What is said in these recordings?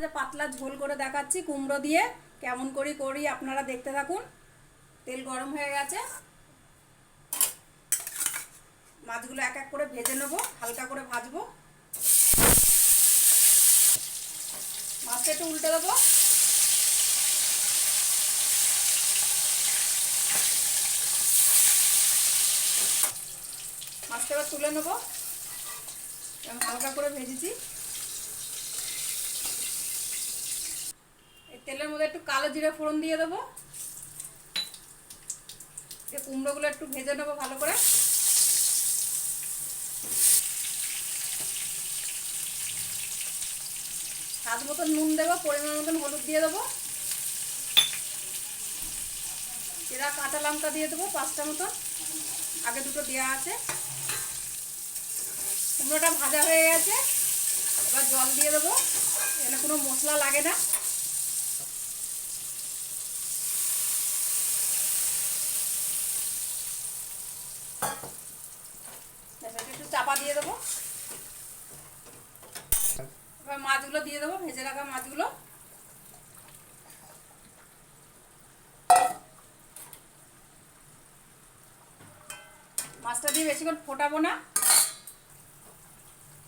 পাতলা ঝোল করে দেখাচ্ছি কুমড়ো দিয়ে কেমন করে করি আপনারা দেখতে থাকুন। তেল গরম হয়ে গেছে, মাছগুলো এক এক করে ভেজে নেব, হালকা করে ভাজবো। মাছটা একটু উল্টে দেবো। মাছটা এবার তুলে নেবো, হালকা করে ভেজেছি। এই তেলের মধ্যে একটু কালো জিরে ফোড়ন দিয়ে দেবো। কুমড়োগুলো একটু ভেজে নেবো ভালো করে। স্বাদ মতন নুন দেবো, পরিমাণ মতন হলুদ দিয়ে দেবো। এরা কাঁচা লঙ্কা দিয়ে দেবো 5টা মতন, আগে দুটো দেওয়া আছে। কুমড়োটা ভাজা হয়ে গেছে, এবার জল দিয়ে দেবো। এখানে কোনো মশলা লাগে না। একটু চাপা দিয়ে দেবো। এবার মাছগুলো দিয়ে দেবো, ভেজে রাখা মাছগুলো। মাছটা দিয়ে বেশিক্ষণ ফোটাবো না।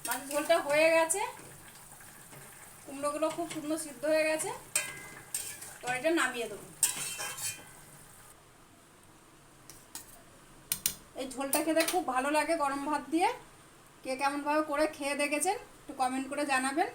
মাছের ঝোলটা হয়ে গেছে, কুমড়োগুলো খুব সুন্দর সিদ্ধ হয়ে গেছে। তরকারিটা নামিয়ে দেবো। এই ঝোলটা খেতে খুব ভালো লাগে গরম ভাত দিয়ে। কে কেমনভাবে করে খেয়ে দেখেছেন একটু কমেন্ট করে জানাবেন।